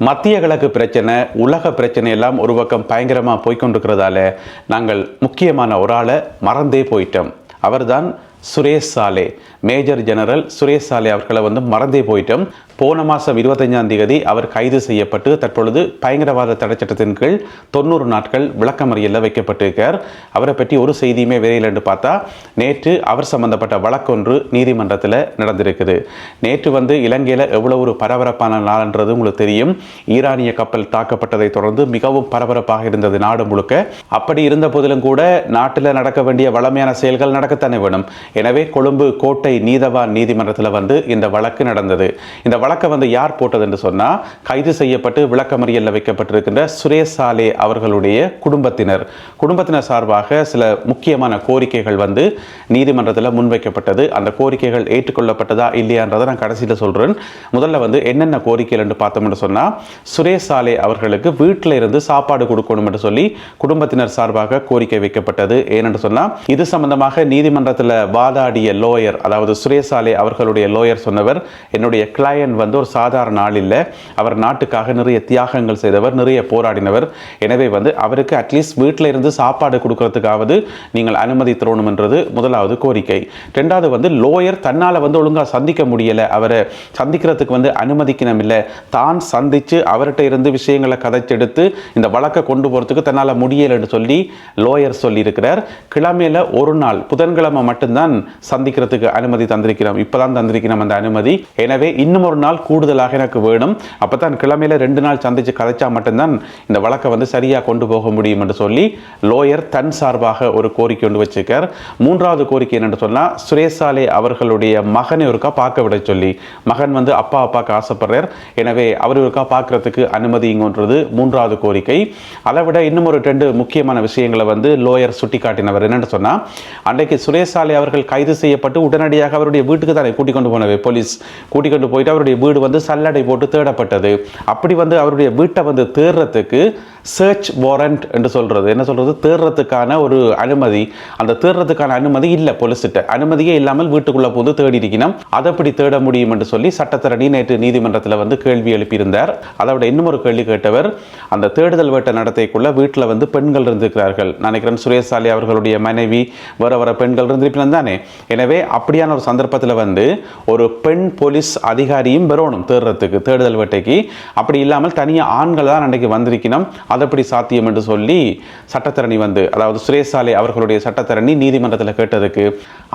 மத்திய கிழக்கு பிரச்சனை, உலக பிரச்சனை எல்லாம் ஒரு பக்கம் பயங்கரமாக போய்கொண்டிருக்கிறதால நாங்கள் முக்கியமான ஒரு ஆளை மறந்தே போயிட்டோம். அவர்தான் சுரேஷ் சாலே. மேஜர் ஜெனரல் சுரேஷ் சாலே அவர்களை மறந்தே போயிட்டோம். போன மாதம் 25ஆம் தேதி அவர் கைது செய்யப்பட்டு தற்பொழுது பயங்கரவாத தடை சட்டத்தின் கீழ் 90 நாட்கள் விளக்கமறியலில் வைக்கப்பட்டிருக்கார். அவரை பற்றி ஒரு செய்தியுமே வெளியில் என்று பார்த்தா, நேற்று அவர் சம்பந்தப்பட்ட வழக்கொன்று நீதிமன்றத்தில் நடந்திருக்குது. நேற்று இலங்கையில் எவ்வளவு ஒரு பரபரப்பான நாள்ன்றது உங்களுக்கு தெரியும். ஈரானிய கப்பல் தாக்கப்பட்டதை தொடர்ந்து மிகவும் பரபரப்பாக இருந்தது நாடு முழுக்க. அப்படி இருந்த போதிலும் கூட நாட்டில் நடக்க வேண்டிய வளமையான செயல்கள் நடக்கத்தானே வேணும். எனவே கொழும்பு கோட்டை நீதவான் நீதிமன்றத்தில் இந்த வழக்கு நடந்தது. இந்த வழக்கை யார் போட்டது என்று சொன்னால், கைது செய்யப்பட்டு விளக்கமறியலில் வைக்கப்பட்டிருக்கின்ற சுரேஷ் சாலே அவர்களுடைய குடும்பத்தினர் சார்பாக சில முக்கியமான கோரிக்கைகள் நீதிமன்றத்தில் முன்வைக்கப்பட்டது. அந்த கோரிக்கைகள் ஏற்றுக்கொள்ளப்பட்டதா இல்லையான்றதை நான் கடைசியில் சொல்கிறேன். முதல்ல என்னென்ன கோரிக்கைகள் என்று பார்த்தோம்னு சொன்னால், சுரேஷ் சாலே அவர்களுக்கு வீட்டில் இருந்து சாப்பாடு கொடுக்கணும் என்று சொல்லி குடும்பத்தினர் சார்பாக கோரிக்கை வைக்கப்பட்டது. ஏனென்று சொன்னால், இது சம்பந்தமாக நீதிமன்றத்தில் வாதாடிய லோயர், அதாவது சுரேஷ் சாலே அவர்களுடைய லோயர் சொன்னவர், என்னுடைய கிளையன்ட் ஒரு சாதாரண ஆள் இல்லை, அவர் நாட்டுக்காக நிறைய தியாகங்கள் செய்தவர், நிறைய போராடினவர். எனவே அவருக்கு அட்லீஸ்ட் வீட்டில் இருந்து சாப்பாடு கொடுக்கறதுக்காவது நீங்கள் அனுமதி தரணும் என்றது முதலாவது கோரிக்கை. ரெண்டாவது லோயர் தன்னால் ஒழுங்காக சந்திக்க முடியலை, அவரை சந்திக்கிறதுக்கு அனுமதிக்கணும் இல்லை, தான் சந்தித்து அவர்கிட்ட இருந்து விஷயங்களை கதைச்செடுத்து இந்த வழக்கை கொண்டு போகிறதுக்கு தன்னால் முடியலைன்னு சொல்லி லோயர் சொல்லியிருக்கிறார். கிழமையில் ஒரு நாள் புதன்கிழமை மட்டும்தான் சந்திக்கிறதுக்கு அனுமதி தந்திருக்கிறோம், இப்போதான் தந்திருக்கிறோம் அந்த அனுமதி. எனவே இன்னும் ஒரு நாள் கூடுதலாக எனக்கு வேணும், அப்பதான் கிழமையில 2 நாள் சந்திச்சு கதைச்சா மட்டும்தான் இந்த வழக்கை சரியா கொண்டு போக முடியும் என்று சொல்லி லோயர் தன் சார்பாக ஒரு கோரிக்கை கொண்டு வச்சிருக்கார். மூன்றாவது கோரிக்கை என்னென்னு சொன்னா, சுரேஷ் சாலே அவர்களுடைய மகனை ஒருக்கா பார்க்க விட சொல்லி, மகன் அப்பாவுக்கு ஆசைப்படுறார், எனவே அவர் ஒருக்கா பார்க்கறதுக்கு அனுமதிங்கன்றது மூன்றாவது கோரிக்கை. அதை விட இன்னும் ஒரு 2 முக்கியமான விஷயங்களை லோயர் சுட்டி காட்டினவர். என்னென்னு சொன்னா, அன்றைக்கு சுரேஷ் சாலே அவர்கள் கைது செய்யப்பட்டு உடனடியாக அவருடைய வீட்டுக்கு தானே கூட்டிக் கொண்டு போனவே போலீஸ் கூட்டிக் கொண்டு போயிட்டு அவருடைய வீடு சல்லடை போட்டு தேடப்பட்டது. அப்படி அவருடைய வீட்டை தேடுறதுக்கு சர்ச் வாரண்ட் என்று சொல்றது, என்ன சொல்றது, தேடுறதுக்கான ஒரு அனுமதி, அந்த தேடுறதுக்கான அனுமதி இல்லை, போலீஸ்கிட்ட அனுமதியே இல்லாமல் வீட்டுக்குள்ள போது தேடி இருக்கணும். அதை எப்படி தேட முடியும் என்று சொல்லி சட்டத்தரணி நேற்று நீதிமன்றத்தில் கேள்வி எழுப்பியிருந்தார். அதை விட இன்னும் ஒரு கேள்வி கேட்டவர், அந்த தேடுதல் வேட்டை நடத்தைக்குள்ள வீட்டில் பெண்கள் இருந்திருக்கிறார்கள், நினைக்கிறேன் சுரேஷ் சாலே அவர்களுடைய மனைவி வேற பெண்கள் இருந்திருப்பினம் தானே. எனவே அப்படியான ஒரு சந்தர்ப்பத்தில் ஒரு பெண் போலீஸ் அதிகாரியும் வரணும் தேடுறதுக்கு, தேடுதல் வேட்டைக்கு. அப்படி இல்லாமல் தனியாக ஆண்கள் தான் அன்றைக்கு வந்திருக்கணும், அது எப்படி சாத்தியம் என்று சொல்லி சட்டத்தரணி அதாவது சுரேஷ் சாலே அவர்களுடைய சட்டத்தரணி நீதிமன்றத்தில் கேட்டதுக்கு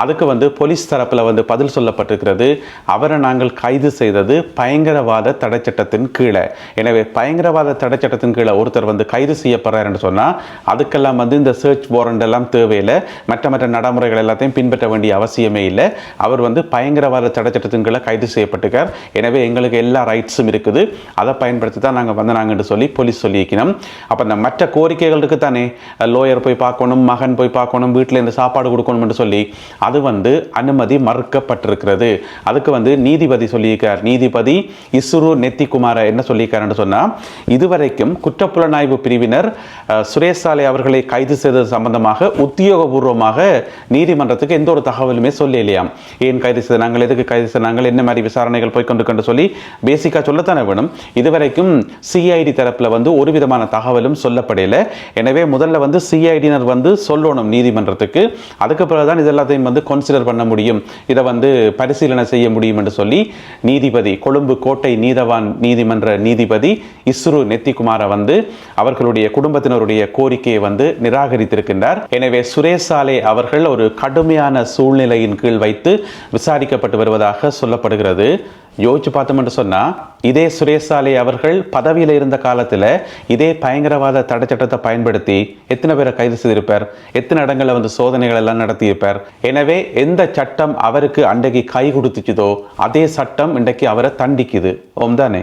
அதுக்கு போலீஸ் தரப்பில் பதில் சொல்லப்பட்டிருக்கிறது, அவரை நாங்கள் கைது செய்தது பயங்கரவாத தடை சட்டத்தின் கீழே. எனவே பயங்கரவாத தடை சட்டத்தின் கீழே ஒருத்தர் கைது செய்யப்படுறார் என்று சொன்னால் அதுக்கெல்லாம் இந்த சர்ச் வாரண்ட் எல்லாம் தேவையில்லை, மற்ற நடைமுறைகள் எல்லாத்தையும் பின்பற்ற வேண்டிய அவசியமே இல்லை. அவர் பயங்கரவாத தடை சட்டத்தின் கீழே கைது செய்யப்பட்டிருக்கார். எனவே எங்களுக்கு எல்லா ரைட்ஸும் இருக்குது, அதை பயன்படுத்தி தான் நாங்கள் சொல்லி போலீஸ் சொல்லியிருக்கணும். அப்போ இந்த மற்ற கோரிக்கைகள் இருக்கு தானே, லோயர் போய் பார்க்கணும், மகன் போய் பார்க்கணும், வீட்டில் இருந்து சாப்பாடு கொடுக்கணும் என்று சொல்லி அது அனுமதி மறுக்கப்பட்டிருக்கிறது. அதுக்கு நீதிபதி சொல்லியிருக்கார். நீதிபதி இசுரு நெத்திகுமார என்ன சொல்லியிருக்காருன்னு சொன்னால், இதுவரைக்கும் குற்றப்புலனாய்வு பிரிவினர் சுரேஷ் சாலே அவர்களை கைது செய்தது சம்பந்தமாக உத்தியோகபூர்வமாக நீதிமன்றத்துக்கு எந்த ஒரு தகவலுமே சொல்லலையாம். ஏன் கைது செய்த, நாங்கள் எதுக்கு கைது செய்தாங்க, என்ன மாதிரி விசாரணைகள் போய்கொண்டு சொல்லி பேசிக்காக சொல்லத்தானே வேணும். இதுவரைக்கும் சிஐடி தரப்பில் ஒரு விதமான தகவலும் சொல்லப்படையில. எனவே முதல்ல சிஐடியினர் சொல்லணும் நீதிமன்றத்துக்கு, அதுக்கு பிறகுதான் இதெல்லாத்தையும் கன்சிடர் பண்ண முடியும், இதை பரிசீலனை செய்ய முடியும் என்று சொல்லி நீதிபதி, கொழும்பு கோட்டை நீதவான் நீதிமன்ற நீதிபதி இஸ்ரு நெத்திகுமார அவர்களுடைய குடும்பத்தினருடைய கோரிக்கையை நிராகரித்திருக்கின்றார். எனவே சுரேஷ் சாலே அவர்கள் ஒரு கடுமையான சூழ்நிலையின் கீழ் வைத்து விசாரிக்கப்பட்டு வருவதாக சொல்லப்படுகிறது. யோசிச்சு பார்த்தோம்னு சொன்னால், இதே சுரேஷ் சாலே அவர்கள் பதவியில் இருந்த காலத்தில் இதே பயங்கரவாத தடை சட்டத்தை பயன்படுத்தி எத்தனை பேரை கைது செய்திருப்பார், எத்தனை இடங்களில் சோதனைகள் எல்லாம் நடத்தியிருப்பார். எனவே எந்த சட்டம் அவருக்கு அன்றைக்கு கை கொடுத்துச்சுதோ அதே சட்டம் இன்றைக்கு அவரை தண்டிக்குது. தானே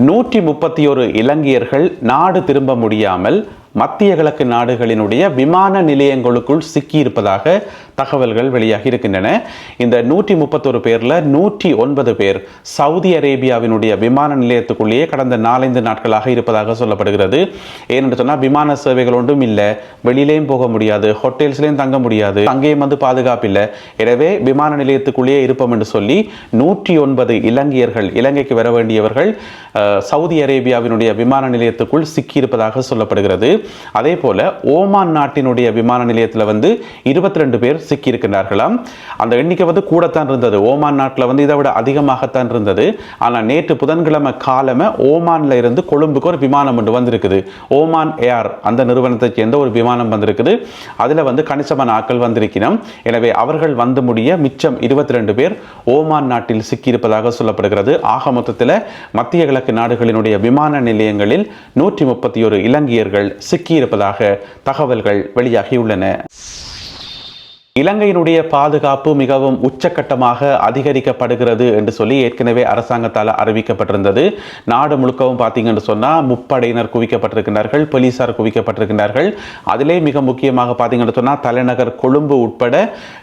131 இலங்கையர்கள் நாடு திரும்ப முடியாமல் மத்திய கிழக்கு நாடுகளினுடைய விமான நிலையங்களுக்குள் சிக்கியிருப்பதாக தகவல்கள் வெளியாகி இருக்கின்றன. இந்த 131 பேர்ல 109 பேர் சவுதி அரேபியாவினுடைய விமான நிலையத்துக்குள்ளேயே கடந்த 4-5 நாட்களாக இருப்பதாக சொல்லப்படுகிறது. ஏனென்று சொன்னால் விமான சேவைகள் ஒன்றும் இல்லை, வெளியிலேயும் போக முடியாது, ஹோட்டல்ஸ்லேயும் தங்க முடியாது, அங்கேயும் பாதுகாப்பு இல்லை. எனவே விமான நிலையத்துக்குள்ளேயே இருப்போம் என்று சொல்லி 109 இலங்கையர்கள், இலங்கைக்கு வர வேண்டியவர்கள் சவுதி அரேபியாவினுடைய விமான நிலையத்துக்குள் சிக்கியிருப்பதாக சொல்லப்படுகிறது. அதே போல ஓமான் நாட்டினுடைய விமான நிலையத்தில் 22 பேர் சிக்கியிருக்கிறார்களாம். அந்த எண்ணிக்கை கூடத்தான் இருந்தது. ஓமான் நாட்டில் இதை விட அதிகமாகத்தான் இருந்தது. ஆனால் நேற்று புதன்கிழமை காலமே ஓமான்ல இருந்து கொழும்புக்கு ஒரு விமானம் ஒன்று வந்திருக்குது. ஓமான் ஏர் அந்த நிறுவனத்தை சேர்ந்த ஒரு விமானம் வந்திருக்குது. அதில் கணிசமான ஆட்கள் வந்திருக்கிறோம். எனவே அவர்கள் வந்து முடிய மிச்சம் 22 பேர் ஓமான் நாட்டில் சிக்கியிருப்பதாக சொல்லப்படுகிறது. ஆக மொத்தத்தில் மத்திய கிழக்கு நாடுகளினுடைய விமான நிலையங்களில் 131 இலங்கையர்கள் சிக்கியிருப்பதாக தகவல்கள் வெளியாகியுள்ளன. இலங்கையினுடைய பாதுகாப்பு மிகவும் உச்சக்கட்டமாக அதிகரிக்கப்படுகிறது என்று சொல்லி ஏற்கனவே அரசாங்கத்தால் அறிவிக்கப்பட்டிருந்தது. நாடு முழுக்கவும் பார்த்தீங்கன்னு சொன்னால் முப்படையினர் குவிக்கப்பட்டிருக்கிறார்கள், போலீசார் குவிக்கப்பட்டிருக்கிறார்கள். அதிலே மிக முக்கியமாக பார்த்தீங்கன்னு சொன்னால் தலைநகர் கொழும்பு உட்பட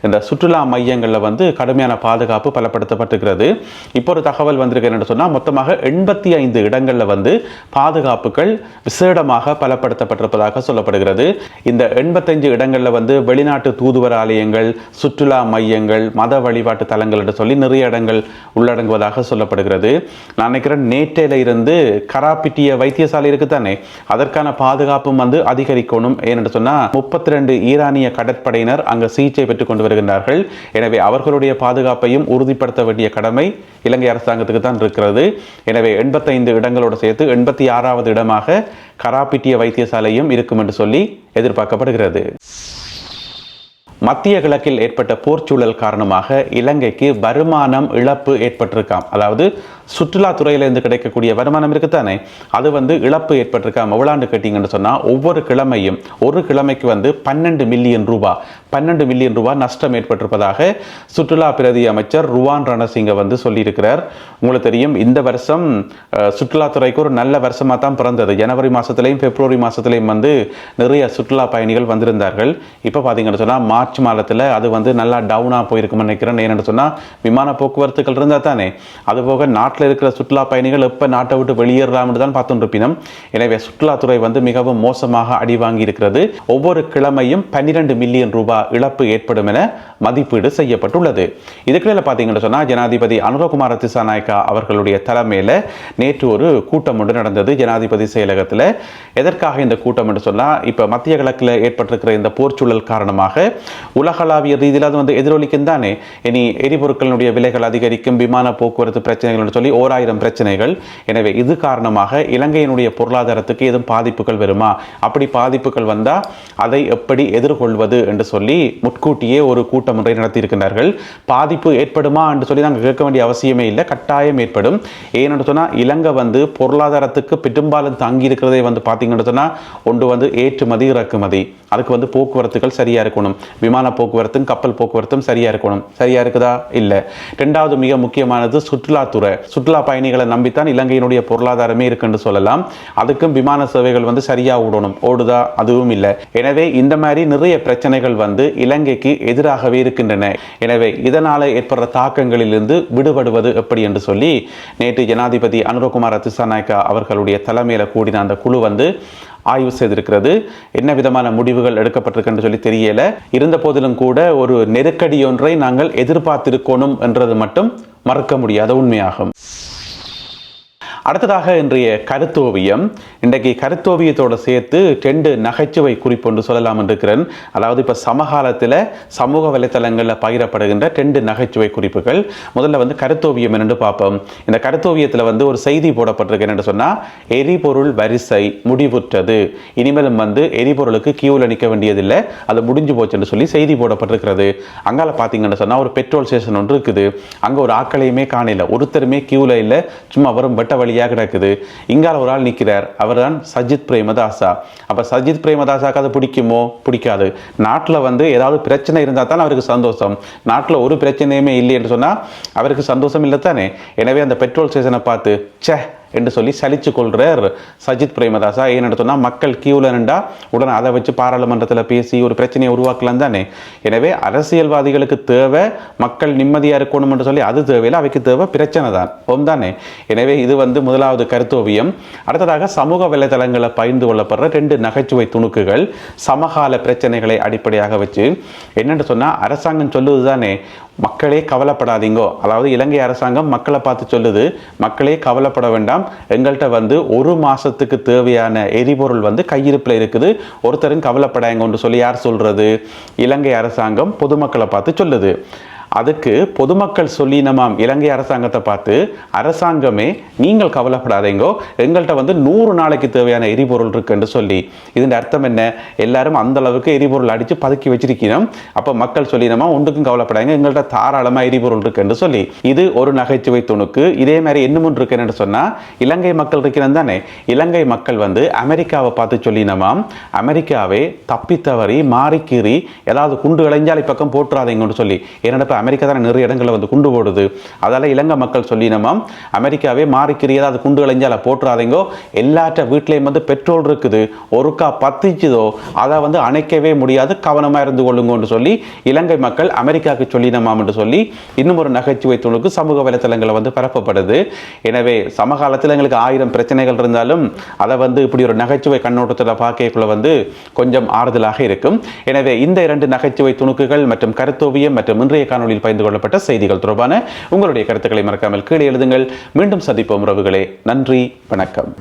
இந்த சுற்றுலா மையங்களில் கடுமையான பாதுகாப்பு பலப்படுத்தப்பட்டிருக்கிறது. இப்போ ஒரு தகவல் வந்திருக்கு என்று சொன்னால் மொத்தமாக 85 இடங்களில் பாதுகாப்புகள் விசேடமாக பலப்படுத்தப்பட்டிருப்பதாக சொல்லப்படுகிறது. இந்த 85 இடங்களில் வெளிநாட்டு தூதுவர் ஆலயங்கள், சுற்றுலா மையங்கள், மத வழிபாட்டு தலங்கள் என்று சொல்லி நிறைய இடங்கள் உள்ளடங்குவதாக சொல்லப்படுகிறது. நான் நினைக்கிறேன் நேற்றையில இருந்து கராப்பிட்டிய வைத்தியசாலை இருக்குதானே, அதற்கான பாதுகாப்பும் அதிகரிக்கணும். ஏனென்று சொன்னால் 32 ஈரானிய கடற்படையினர் அங்கு சிகிச்சை பெற்றுக் கொண்டு வருகின்றார்கள். எனவே அவர்களுடைய பாதுகாப்பையும் உறுதிப்படுத்த வேண்டிய கடமை இலங்கை அரசாங்கத்துக்கு தான் இருக்கிறது. எனவே 85 இடங்களோடு சேர்த்து 86வது இடமாக கராப்பிட்டிய வைத்தியசாலையும் இருக்கும் என்று சொல்லி எதிர்பார்க்கப்படுகிறது. மத்திய கிழக்கில் ஏற்பட்ட போர்ச்சூழல் காரணமாக இலங்கைக்கு வருமானம் இழப்பு ஏற்பட்டிருக்காம். அதாவது சுற்றுலாத்துறையிலிருந்து கிடைக்கக்கூடிய வருமானம் இருக்குத்தானே, அது இழப்பு ஏற்பட்டிருக்காம். எவ்வளாண்டு கேட்டீங்கன்னு சொன்னால் ஒவ்வொரு கிழமையும் ஒரு கிழமைக்கு 12 மில்லியன் ரூபாய் நஷ்டம் ஏற்பட்டிருப்பதாக சுற்றுலா பிரதி அமைச்சர் ருவான் ரணசிங்க சொல்லியிருக்கிறார். உங்களுக்கு தெரியும், இந்த வருஷம் சுற்றுலாத்துறைக்கு ஒரு நல்ல வருஷமாக தான் பிறந்தது. ஜனவரி மாதத்திலையும் பிப்ரவரி மாதத்திலையும் நிறைய சுற்றுலா பயணிகள் வந்திருந்தார்கள். இப்போ பார்த்தீங்கன்னு சொன்னால் மார்ச் மாதத்தில் அது நல்லா டவுனாக போயிருக்குன்னு நினைக்கிறேன். ஏன்னு சொன்னால் விமான போக்குவரத்துகள் இருந்தால் தானே, அதுபோக நாட்டில் இருக்கிற சுற்றுலா பயணிகள் எப்போ நாட்டை விட்டு வெளியேறலாம்னு தான் பார்த்துருப்பினோம். எனவே சுற்றுலாத்துறை மிகவும் மோசமாக அடி வாங்கி இருக்கிறது. ஒவ்வொரு கிழமையும் 12 மில்லியன் ரூபாய் இழப்பு ஏற்படும் என மதிப்பீடு செய்யப்பட்டுள்ளது. இதுக்கிடையில் பார்த்தீங்கன்னு சொன்னால் ஜனாதிபதி அனுரகுமார திசாநாயக்கா அவர்களுடைய தலைமையில் நேற்று ஒரு கூட்டம் ஒன்று நடந்தது ஜனாதிபதி செயலகத்தில். எதற்காக இந்த கூட்டம் என்று சொன்னால், இப்போ மத்திய கிழக்கில் ஏற்பட்டிருக்கிற இந்த போர்ச்சூழல் காரணமாக உலகளாவிய ரீதியில் அது எதிரொலிக்கும் தானே. இனி எரிபொருட்களினுடைய விலைகள் அதிகரிக்கும், விமான போக்குவரத்து பிரச்சனைகள் சொல்லி 1000 பிரச்சனைகள். எனவே இது காரணமாக இலங்கையினுடைய பொருளாதாரத்துக்கு எதுவும் பாதிப்புகள் வருமா, அப்படி பாதிப்புகள் வந்தால் அதை எப்படி எதிர்கொள்வது என்று சொல்லி முன்கூட்டியே ஒரு கூட்டம் ஒன்றை நடத்தியிருக்கிறார்கள். பாதிப்பு ஏற்படுமா என்று சொல்லி நாங்கள் கேட்க வேண்டிய அவசியமே இல்லை, கட்டாயம் ஏற்படும். ஏன்னு சொன்னால் இலங்கை பொருளாதாரத்துக்கு பெரும்பாலும் தங்கி இருக்கிறதே பார்த்தீங்கன்னு சொன்னால் ஒன்று ஏற்றுமதி இறக்குமதி, அதுக்கு போக்குவரத்துகள் சரியா இருக்கணும், விமான போக்குவரத்தும் கப்பல் போக்குவரத்தும் சரியா இருக்கணும். சரியா இருக்குதா? இல்லை. ரெண்டாவது மிக முக்கியமானது சுற்றுலாத்துறை. சுற்றுலா பயணிகளை நம்பித்தான் இலங்கையினுடைய பொருளாதாரமே இருக்குன்னு சொல்லலாம். அதுக்கும் விமான சேவைகள் சரியா ஓடுதா? அதுவும் இல்லை. எனவே இந்த மாதிரி நிறைய பிரச்சனைகள் இலங்கைக்கு எதிராகவே இருக்கின்றன. எனவே இதனால ஏற்படுற தாக்கங்களிலிருந்து விடுபடுவது எப்படி என்று சொல்லி நேற்று ஜனாதிபதி அனுரகுமார திசாநாயக்கா அவர்களுடைய தலைமையில கூடின அந்த குழு ஆய்வு செய்திருக்கிறது. என்ன விதமான முடிவுகள் எடுக்கப்பட்டிருக்குன்னு சொல்லி தெரியல. இருந்த போதிலும் கூட ஒரு நெருக்கடி ஒன்றை நாங்கள் எதிர்பார்த்திருக்கணும் என்றது மட்டும் மறக்க முடியாத உண்மையாகும். அடுத்ததாக இன்றைய கருத்தோவியம். இன்றைக்கு கருத்தோவியத்தோடு சேர்த்து 2 நகைச்சுவை குறிப்பொன்று சொல்லலாம் இருக்கிறேன். அதாவது இப்போ சமகாலத்தில் சமூக வலைத்தளங்களில் பகிரப்படுகின்ற 2 நகைச்சுவை குறிப்புகள். முதல்ல கருத்தோவியம் என்று பார்ப்போம். இந்த கருத்தோவியத்தில் ஒரு செய்தி போடப்பட்டிருக்கு. என்னென்னு சொன்னால், எரிபொருள் வரிசை முடிவுற்றது, இனிமேலும் எரிபொருளுக்கு கியூவில் நிற்க வேண்டியதில்லை, அது முடிஞ்சு போச்சுன்னு சொல்லி செய்தி போடப்பட்டிருக்கிறது. அங்கால பார்த்தீங்கன்னு சொன்னால் ஒரு பெட்ரோல் ஸ்டேஷன் ஒன்று இருக்குது. அங்கே ஒரு ஆக்களையுமே காணல, ஒருத்தருமே கியூவில் இல்லை, சும்மா வரும் வெட்ட வழி கிடக்குது. இங்கால ஒரு ஆள் நிற்கிறார், அவர் தான் சஜித் பிரேமதாசா. அப்ப சஜித் பிரேமதாசாக்கு அது பிடிக்குமோ? பிடிக்காது. நாட்டில் ஏதாவது பிரச்சனை இருந்தால் தான் அவருக்கு சந்தோஷம். நாட்டில் ஒரு பிரச்சனையுமே இல்லை என்று சொன்னா அவருக்கு சந்தோஷம் இல்லை தானே. எனவே அந்த பெட்ரோல் ஸ்டேஷனை பார்த்து, ச்சே என்று சொல்லி சலிச்சு கொள்றார் சஜித் பிரேமதாசா. ஏன்னு சொன்னால் மக்கள் கியூவில் நின்றா உடனே அதை வச்சு பாராளுமன்றத்தில் பேசி ஒரு பிரச்சனையை உருவாக்கலாம் தானே. எனவே அரசியல்வாதிகளுக்கு தேவை மக்கள் நிம்மதியாக இருக்கணும் என்று சொல்லி அது தேவையில்லை, அவைக்கு தேவை பிரச்சனை தான் தானே. எனவே இது முதலாவது கருத்தோவியம். அடுத்ததாக சமூக வலைதளங்களை பகிர்ந்து கொள்ளப்படுற 2 நகைச்சுவை துணுக்குகள் சமகால பிரச்சனைகளை அடிப்படையாக வச்சு. என்னென்னு சொன்னால் அரசாங்கம் சொல்லுவது தானே, மக்களே கவலைப்படாதீங்கோ. அதாவது இலங்கை அரசாங்கம் மக்களை பார்த்து சொல்லுது, மக்களே கவலைப்பட வேண்டாம், எங்கள்கிட்ட 1 மாசத்துக்கு தேவையான எரிபொருள் கையிருப்பில் இருக்குது, ஒருத்தரும் கவலைப்படாங்கன்னு சொல்லி யார் சொல்றது? இலங்கை அரசாங்கம் பொதுமக்களை பார்த்து சொல்லுது. அதுக்கு பொதுமக்கள் சொல்லினமாம் இலங்கை அரசாங்கத்தை பார்த்து, அரசாங்கமே நீங்கள் கவலைப்படாதீங்கோ, எங்கள்கிட்ட 100 நாளைக்கு தேவையான எரிபொருள் இருக்குன்னு சொல்லி. இதன் அர்த்தம் என்ன? எல்லாரும் அந்த அளவுக்கு எரிபொருள் அடித்து பதுக்கி வச்சிருக்கணும். அப்போ மக்கள் சொல்லினமா ஒன்றுக்கும் கவலைப்படாங்க, எங்கள்கிட்ட தாராளமாக எரிபொருள் இருக்குன்னு சொல்லி. இது ஒரு நகைச்சுவை துணுக்கு. இதே மாதிரி இன்னும் இருக்குன்னு சொன்னால், இலங்கை மக்கள் இருக்கிறது தானே, இலங்கை மக்கள் அமெரிக்காவை பார்த்து சொல்லினமாம், அமெரிக்காவே தப்பித்தவறி மாறிக்கீறி ஏதாவது குண்டு இளைஞ்சாலை பக்கம் போட்டுறாதீங்கன்னு சொல்லி. ஏன்னா அமெரிக்கா தான் நிறைய இடங்களில் குண்டு போடுது. அதால இலங்கை மக்கள் சொல்லினமாம், அமெரிக்காவே மாறிக்கிறி ஏதாவது குண்டு இளைஞ்சால போட்டுறாதீங்கோ, எல்லாற்ற வீட்லேயும் பெட்ரோல் இருக்குது, ஒருக்கா பத்திச்சுதோ அதை அணைக்கவே முடியாது, கவனமாக இருந்து கொள்ளுங்கன்னு சொல்லி இலங்கை மக்கள் அமெரிக்காவுக்கு சொல்லினமாம் என்று சொல்லி இன்னும் ஒரு நகைச்சுவை துணுக்கு சமூக வலைத்தளங்களை பரப்பப்படுது. எனவே சமகாலத்தில் எங்களுக்கு 1000 பிரச்சனைகள் இருந்தாலும் அதை இப்படி ஒரு நகைச்சுவை கண்ணோட்டத்தில் பார்க்கக்குள்ள கொஞ்சம் ஆறுதலாக இருக்கும். எனவே இந்த 2 நகைச்சுவை துணுக்குகள் மற்றும் கருத்தோவியம் மற்றும் இன்றைய காணொலியில் பகிர்ந்து கொள்ளப்பட்ட செய்திகள் தொடர்பான உங்களுடைய கருத்துக்களை மறக்காமல் கீழே எழுதுங்கள். மீண்டும் சந்திப்போம் உறவுகளே. நன்றி, வணக்கம்.